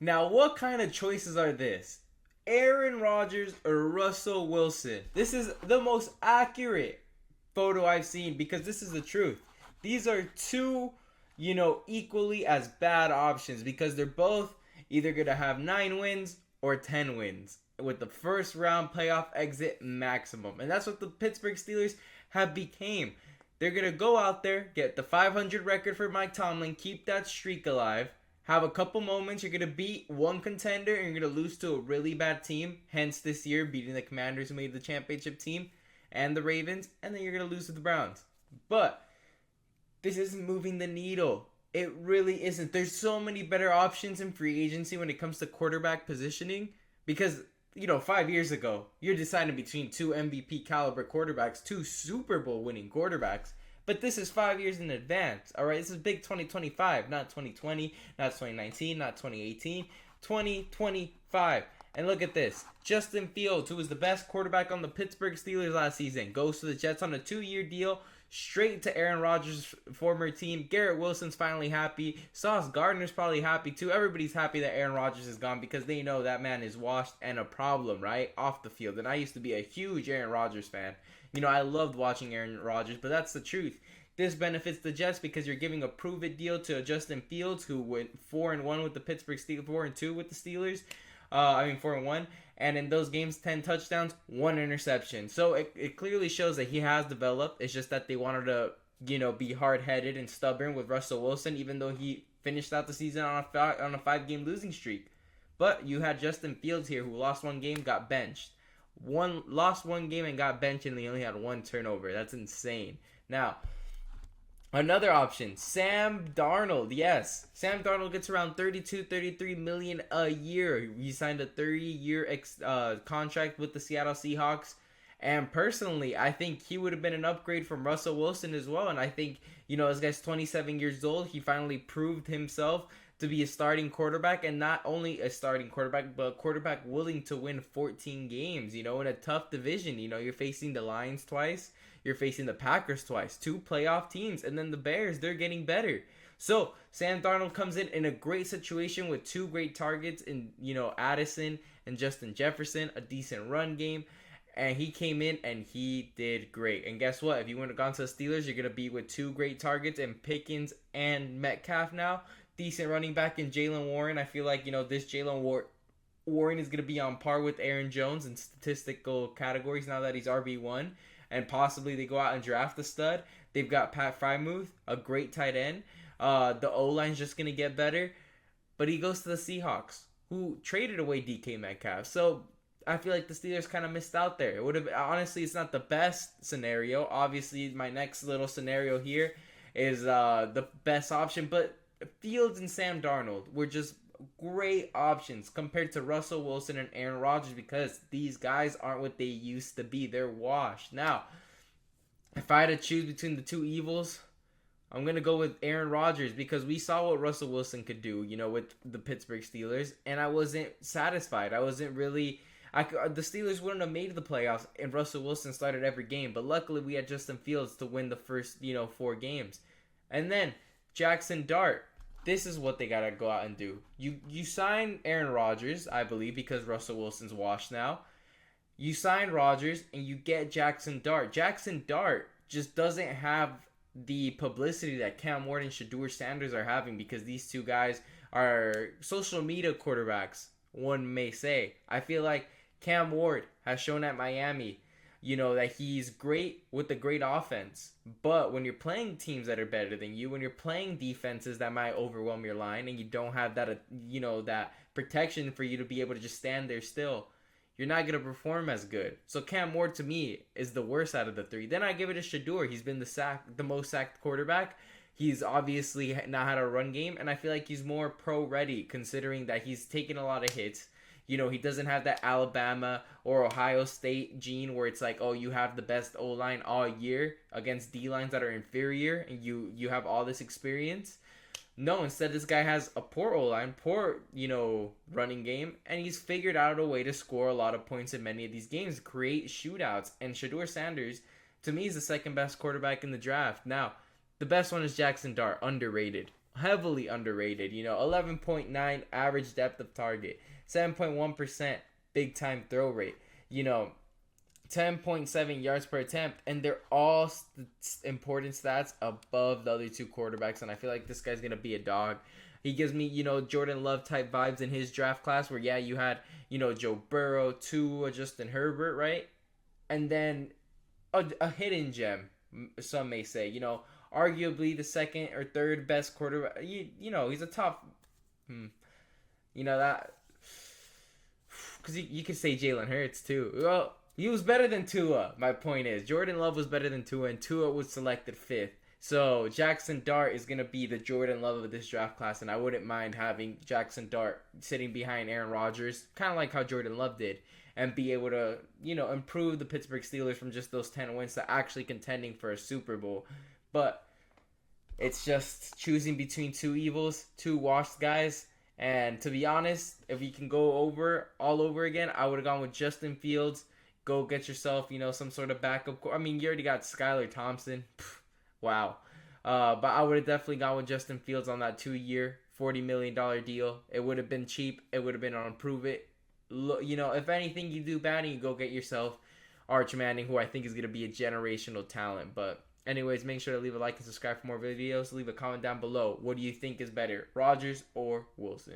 Now, what kind of choices are this? Aaron Rodgers or Russell Wilson? This is the most accurate photo I've seen because this is the truth. These are two, equally as bad options because they're both either going to have 9 wins or 10 wins with the first round playoff exit maximum. And that's what the Pittsburgh Steelers have became. They're going to go out there, get the 500 record for Mike Tomlin, keep that streak alive, have a couple moments. You're going to beat one contender and you're going to lose to a really bad team. Hence this year beating the Commanders who made the championship team and the Ravens. And then you're going to lose to the Browns. But this isn't moving the needle. It really isn't. There's so many better options in free agency when it comes to quarterback positioning. Because, 5 years ago, you're deciding between two MVP caliber quarterbacks, two Super Bowl winning quarterbacks. But this is 5 years in advance, all right? This is big 2025, not 2020, not 2019, not 2018, 2025. And look at this. Justin Fields, who was the best quarterback on the Pittsburgh Steelers last season, goes to the Jets on a 2-year deal, straight to Aaron Rodgers' former team. Garrett Wilson's finally happy. Sauce Gardner's probably happy too. Everybody's happy that Aaron Rodgers is gone because they know that man is washed and a problem, right? Off the field. And I used to be a huge Aaron Rodgers fan. I loved watching Aaron Rodgers, but that's the truth. This benefits the Jets because you're giving a prove-it deal to Justin Fields, who went 4-1 with the Pittsburgh Steelers, 4-2 with the Steelers. 4-1. And in those games, 10 touchdowns, 1 interception. So it clearly shows that he has developed. It's just that they wanted to, be hard-headed and stubborn with Russell Wilson, even though he finished out the season on a 5-game losing streak. But you had Justin Fields here, who lost 1 game, got benched. Lost 1 game and got benched, and he only had 1 turnover. That's insane. Now, another option, Sam Darnold. Yes, Sam Darnold gets around 32, 33 million a year. He signed a 30-year contract with the Seattle Seahawks. And personally, I think he would have been an upgrade from Russell Wilson as well. And I think, this guy's 27 years old. He finally proved himself to be a starting quarterback, and not only a starting quarterback, but a quarterback willing to win 14 games, in a tough division. You're facing the Lions twice. You're facing the Packers twice, 2 playoff teams, and then the Bears, they're getting better. So Sam Darnold comes in a great situation with 2 great targets in, Addison and Justin Jefferson, a decent run game. And he came in and he did great. And guess what? If you would have gone to the Steelers, you're going to be with 2 great targets in Pickens and Metcalf now. Decent running back in Jalen Warren. I feel like, this Jalen Warren is going to be on par with Aaron Jones in statistical categories now that he's RB1. And possibly they go out and draft the stud. They've got Pat Freiermuth, a great tight end. The O-line's just going to get better. But he goes to the Seahawks, who traded away DK Metcalf. So I feel like the Steelers kind of missed out there. It would have, honestly, it's not the best scenario. Obviously, my next little scenario here is the best option. But Fields and Sam Darnold were just great options compared to Russell Wilson and Aaron Rodgers because these guys aren't what they used to be. They're washed. Now, if I had to choose between the 2 evils, I'm going to go with Aaron Rodgers because we saw what Russell Wilson could do, with the Pittsburgh Steelers, and I wasn't satisfied. I wasn't really... the Steelers wouldn't have made the playoffs and Russell Wilson started every game, but luckily we had Justin Fields to win the first, 4 games. And then Jackson Dart. This is what they got to go out and do. You sign Aaron Rodgers, I believe, because Russell Wilson's washed now. You sign Rodgers and you get Jackson Dart. Jackson Dart just doesn't have the publicity that Cam Ward and Shedeur Sanders are having because these 2 guys are social media quarterbacks, one may say. I feel like Cam Ward has shown at Miami, that he's great with a great offense. But when you're playing teams that are better than you, when you're playing defenses that might overwhelm your line and you don't have that, that protection for you to be able to just stand there still, you're not going to perform as good. So Cam Ward, to me, is the worst out of the 3. Then I give it to Shedeur. He's been the most sacked quarterback. He's obviously not had a run game, and I feel like he's more pro-ready considering that he's taken a lot of hits. He doesn't have that Alabama or Ohio State gene where it's like, oh, you have the best O-line all year against D-lines that are inferior and you have all this experience. No, instead this guy has a poor O-line, poor, running game, and he's figured out a way to score a lot of points in many of these games, create shootouts. And Shedeur Sanders, to me, is the second best quarterback in the draft. Now, the best one is Jackson Dart, underrated. heavily underrated. 11.9 average depth of target, 7.1% big time throw rate. 10.7 yards per attempt, and they're all important stats above the other two quarterbacks. And I feel like this guy's gonna be a dog. He gives me, Jordan Love type vibes in his draft class, where you had, Joe Burrow, Tua, Justin Herbert, right? And then a hidden gem, some may say, arguably the second or third best quarterback. He's a top, that, because you could say Jalen Hurts too. Well, he was better than Tua. My point is, Jordan Love was better than Tua, and Tua was selected 5th. So Jackson Dart is going to be the Jordan Love of this draft class, and I wouldn't mind having Jackson Dart sitting behind Aaron Rodgers, kind of like how Jordan Love did, and be able to, improve the Pittsburgh Steelers from just those 10 wins to actually contending for a Super Bowl. But it's just choosing between two evils, two washed guys. And to be honest, if you can go all over again, I would have gone with Justin Fields. Go get yourself, some sort of backup. I mean, you already got Skylar Thompson. Wow. But I would have definitely gone with Justin Fields on that 2-year, $40 million deal. It would have been cheap. It would have been on Prove It. If anything, you do bad and you go get yourself Arch Manning, who I think is going to be a generational talent. But anyways, make sure to leave a like and subscribe for more videos. Leave a comment down below. What do you think is better, Rodgers or Wilson?